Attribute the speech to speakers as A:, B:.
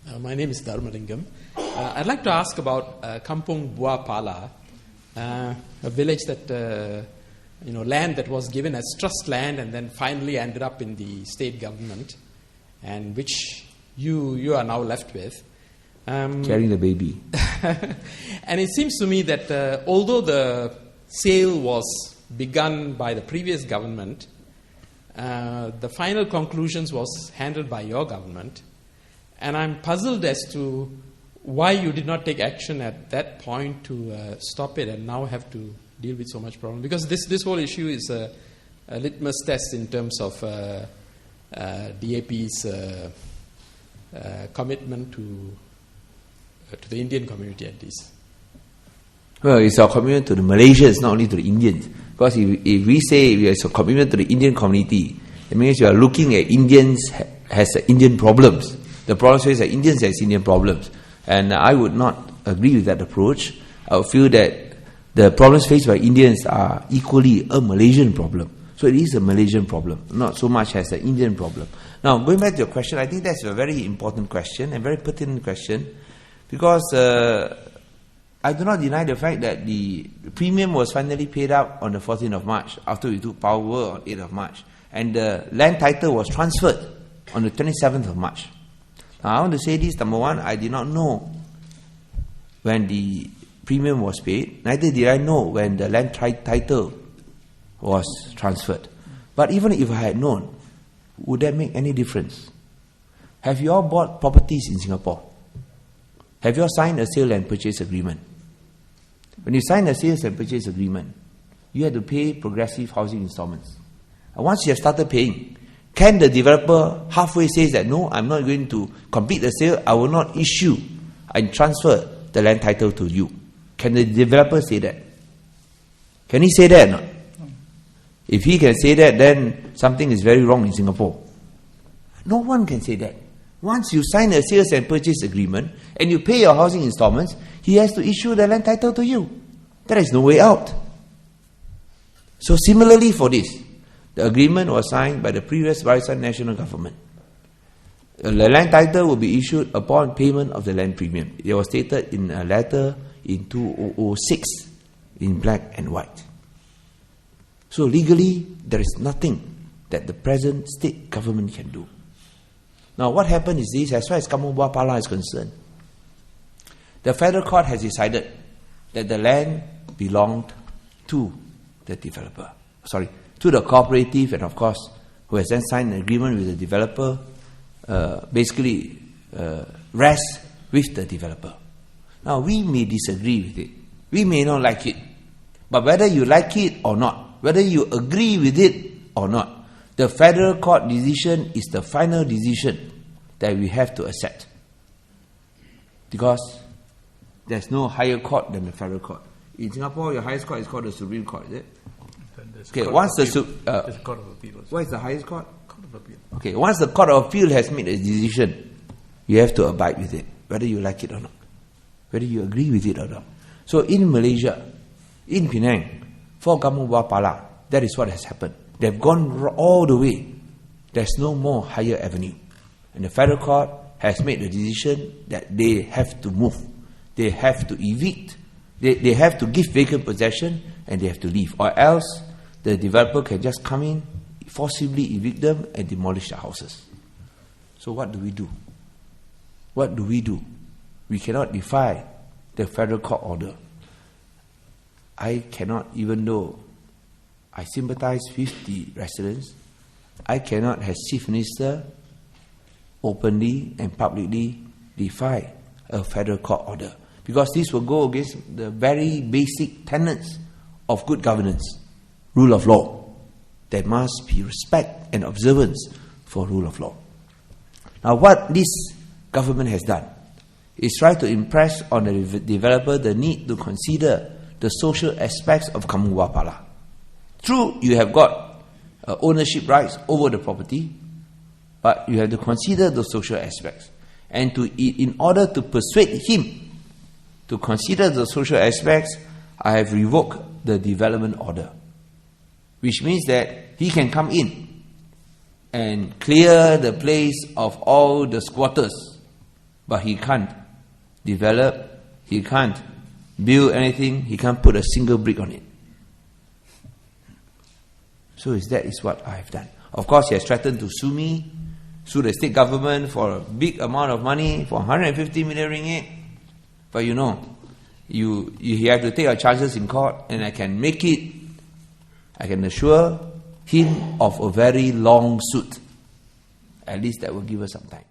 A: My name is Dharmalingam. I'd like to ask about Kampung Buah Pala, a village that, land that was given as trust land and then finally ended up in the state government, and which you are now left with.
B: Carrying the baby.
A: And it seems to me that although the sale was begun by the previous government, the final conclusions was handled by your government. And I'm puzzled as to why you did not take action at that point to stop it and now have to deal with so much problem. Because this whole issue is a litmus test in terms of DAP's commitment to the Indian community at least.
B: Well, it's our commitment to the Malaysians, not only to the Indians. Because if we say it's a commitment to the Indian community, it means you are looking at Indians as Indian problems. The problem is that Indians has Indian problems. And I would not agree with that approach. I would feel that the problems faced by Indians are equally a Malaysian problem. So it is a Malaysian problem, not so much as an Indian problem. Now, going back to your question, I think that's a very important question and very pertinent question, because I do not deny the fact that the premium was finally paid out on the 14th of March after we took power on 8th of March. And the land title was transferred on the 27th of March. Now, I want to say this. Number one, I did not know when the premium was paid. Neither did I know when the land title was transferred. But even if I had known, would that make any difference? Have you all bought properties in Singapore? Have you all signed a sale and purchase agreement? When you sign a sales and purchase agreement, you have to pay progressive housing installments. And once you have started paying, can the developer halfway say that, no, I'm not going to complete the sale, I will not issue and transfer the land title to you? Can the developer say that? Can he say that or not? If he can say that, then something is very wrong in Singapore. No one can say that. Once you sign a sales and purchase agreement and you pay your housing installments, he has to issue the land title to you. There is no way out. So similarly for this, the agreement was signed by the previous Barisan National Government. The land title will be issued upon payment of the land premium. It was stated in a letter in 2006 in black and white. So legally, there is nothing that the present state government can do. Now what happened is this, as far as Kampung Buah Pala is concerned, the federal court has decided that the land belonged to the developer. To the cooperative, and of course, who has then signed an agreement with the developer, rests with the developer. Now, we may disagree with it. We may not like it. But whether you like it or not, whether you agree with it or not, the federal court decision is the final decision that we have to accept. Because there's no higher court than the federal court. In Singapore, your highest court is called the Supreme Court, is it? Okay, once the
C: Court of Appeal.
B: What is the highest court?
C: Court of Appeal.
B: Okay, once the Court of Appeal has made a decision, you have to abide with it, whether you like it or not, whether you agree with it or not. So in Malaysia, in Penang, for Kampung Buah Pala, that is what has happened. They've gone all the way. There's no more higher avenue. And the federal court has made the decision that they have to move. They have to evict. They have to give vacant possession and they have to leave. Or else, the developer can just come in, forcibly evict them and demolish the houses. So what do we do? What do we do? We cannot defy the federal court order. I cannot, even though I sympathize with the residents, I cannot, as Chief Minister, openly and publicly defy a federal court order. Because this will go against the very basic tenets of good governance. Rule of law. There must be respect and observance for rule of law. Now what this government has done is try to impress on the developer the need to consider the social aspects of Kampung Buah Pala. True, you have got ownership rights over the property, but you have to consider the social aspects. And in order to persuade him to consider the social aspects, I have revoked the development order. Which means that he can come in and clear the place of all the squatters but he can't develop, he can't build anything, he can't put a single brick on it. So that is what I have done. Of course, he has threatened to sue me, sue the state government for a big amount of money, for 150 million ringgit. But you have to take your chances in court, and I can make it, I can assure him of a very long suit. At least that will give us some time.